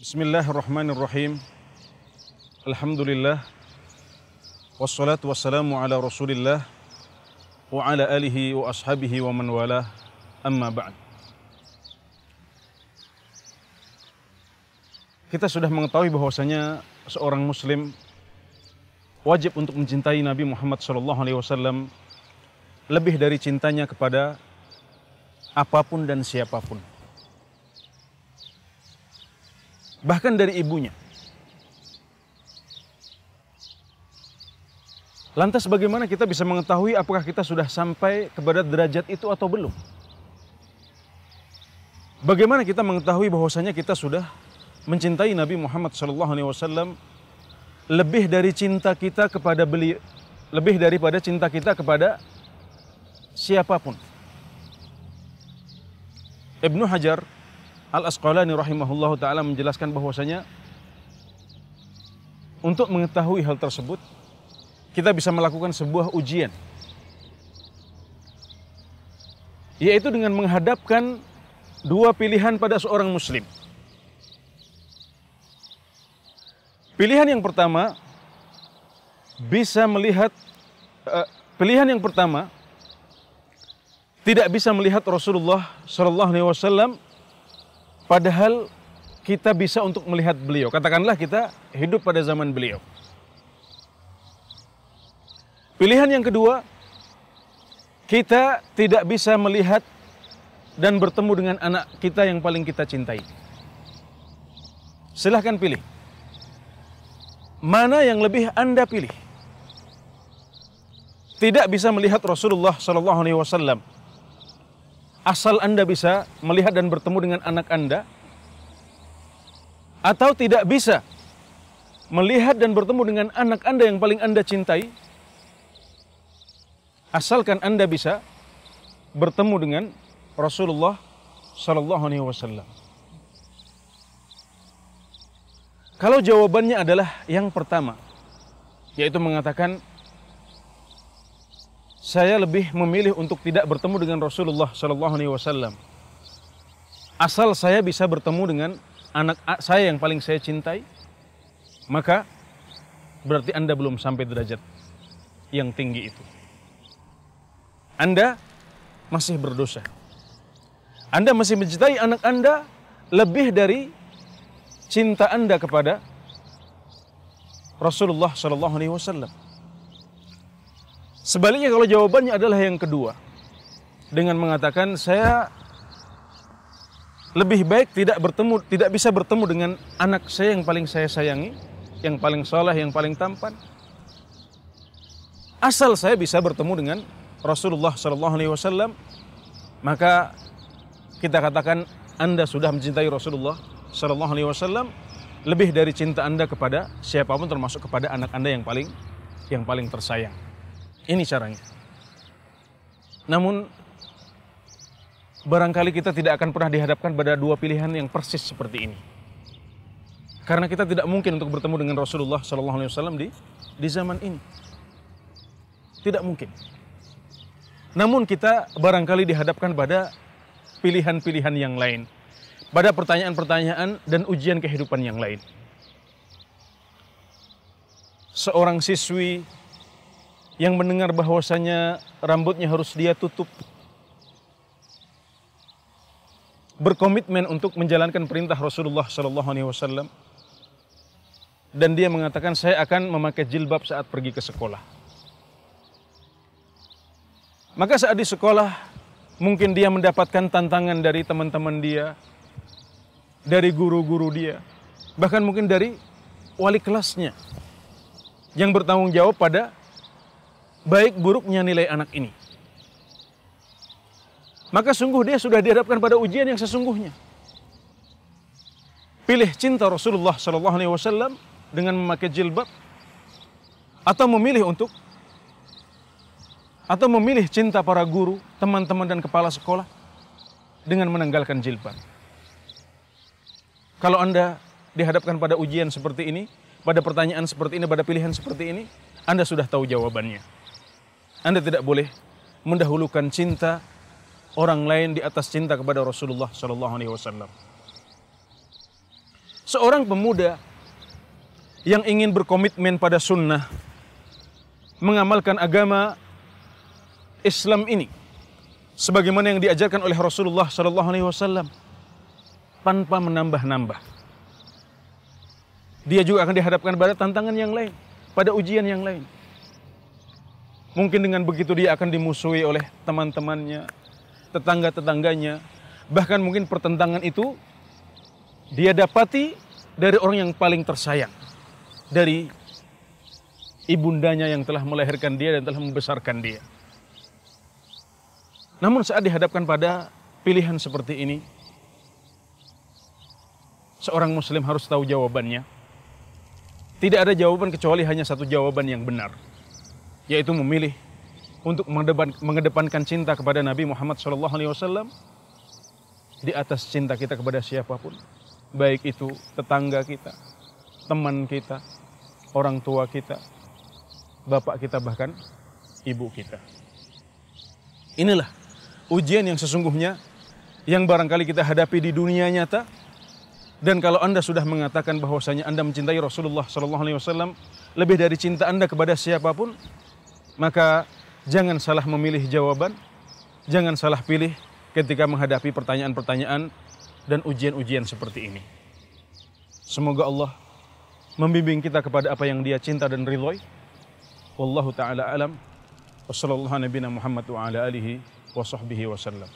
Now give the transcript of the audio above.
Bismillahirrahmanirrahim. Alhamdulillah. Wassalatu wassalamu ala Rasulillah wa ala alihi wa ashabihi wa man walah. Amma ba'd. Kita sudah mengetahui bahwasanya seorang muslim wajib untuk mencintai Nabi Muhammad SAW lebih dari cintanya kepada apapun dan siapapun. Bahkan dari ibunya. Lantas bagaimana kita bisa mengetahui apakah kita sudah sampai kepada derajat itu atau belum? Bagaimana kita mengetahui bahwasanya kita sudah mencintai Nabi Muhammad SAW lebih dari cinta kita kepada beliau, lebih daripada cinta kita kepada siapapun? Ibnu Hajar Al-Asqalani rahimahullahu ta'ala menjelaskan bahwasanya untuk mengetahui hal tersebut kita bisa melakukan sebuah ujian, yaitu dengan menghadapkan dua pilihan pada seorang muslim. Pilihan yang pertama tidak bisa melihat Rasulullah SAW, padahal kita bisa untuk melihat beliau. Katakanlah kita hidup pada zaman beliau. Pilihan yang kedua, kita tidak bisa melihat dan bertemu dengan anak kita yang paling kita cintai. Silahkan pilih. Mana yang lebih Anda pilih? Tidak bisa melihat Rasulullah SAW, asal Anda bisa melihat dan bertemu dengan anak Anda, atau tidak bisa melihat dan bertemu dengan anak Anda yang paling Anda cintai, asalkan Anda bisa bertemu dengan Rasulullah SAW. Kalau jawabannya adalah yang pertama, yaitu mengatakan saya lebih memilih untuk tidak bertemu dengan Rasulullah SAW, asal saya bisa bertemu dengan anak saya yang paling saya cintai, maka berarti Anda belum sampai derajat yang tinggi itu. Anda masih berdosa. Anda masih mencintai anak Anda lebih dari cinta Anda kepada Rasulullah SAW. Sebaliknya kalau jawabannya adalah yang kedua, dengan mengatakan saya lebih baik tidak bisa bertemu dengan anak saya yang paling saya sayangi, yang paling saleh, yang paling tampan, asal saya bisa bertemu dengan Rasulullah SAW, maka kita katakan Anda sudah mencintai Rasulullah SAW lebih dari cinta Anda kepada siapapun, termasuk kepada anak Anda yang paling tersayang. Ini caranya. Namun barangkali kita tidak akan pernah dihadapkan pada dua pilihan yang persis seperti ini, karena kita tidak mungkin untuk bertemu dengan Rasulullah SAW di zaman ini. Tidak mungkin. Namun kita barangkali dihadapkan pada pilihan-pilihan yang lain, pada pertanyaan-pertanyaan dan ujian kehidupan yang lain. Seorang siswi yang mendengar bahwasanya rambutnya harus dia tutup, berkomitmen untuk menjalankan perintah Rasulullah SAW, dan dia mengatakan saya akan memakai jilbab saat pergi ke sekolah. Maka saat di sekolah mungkin dia mendapatkan tantangan dari teman-teman dia, dari guru-guru dia, bahkan mungkin dari wali kelasnya yang bertanggung jawab pada baik buruknya nilai anak ini. Maka sungguh dia sudah dihadapkan pada ujian yang sesungguhnya. Pilih cinta Rasulullah SAW dengan memakai jilbab, atau memilih cinta para guru, teman-teman dan kepala sekolah dengan menanggalkan jilbab. Kalau Anda dihadapkan pada ujian seperti ini, pada pertanyaan seperti ini, pada pilihan seperti ini, Anda sudah tahu jawabannya. Anda tidak boleh mendahulukan cinta orang lain di atas cinta kepada Rasulullah SAW. Seorang pemuda yang ingin berkomitmen pada sunnah, mengamalkan agama Islam ini sebagaimana yang diajarkan oleh Rasulullah SAW tanpa menambah-nambah. Dia juga akan dihadapkan pada tantangan yang lain, pada ujian yang lain. Mungkin dengan begitu dia akan dimusuhi oleh teman-temannya, tetangga-tetangganya. Bahkan mungkin pertentangan itu dia dapati dari orang yang paling tersayang, dari ibundanya yang telah melahirkan dia dan telah membesarkan dia. Namun saat dihadapkan pada pilihan seperti ini, seorang muslim harus tahu jawabannya. Tidak ada jawaban kecuali hanya satu jawaban yang benar, yaitu memilih untuk mengedepankan cinta kepada Nabi Muhammad SAW di atas cinta kita kepada siapapun, baik itu tetangga kita, teman kita, orang tua kita, bapak kita, bahkan ibu kita. Inilah ujian yang sesungguhnya yang barangkali kita hadapi di dunia nyata. Dan kalau Anda sudah mengatakan bahwasanya Anda mencintai Rasulullah SAW lebih dari cinta Anda kepada siapapun, maka jangan salah memilih jawaban, jangan salah pilih ketika menghadapi pertanyaan-pertanyaan dan ujian-ujian seperti ini. Semoga Allah membimbing kita kepada apa yang Dia cinta dan ridhoi. Wallahu ta'ala alam. Wassallallahu nabiyana Muhammad wa ala alihi wa sahbihi wasallam.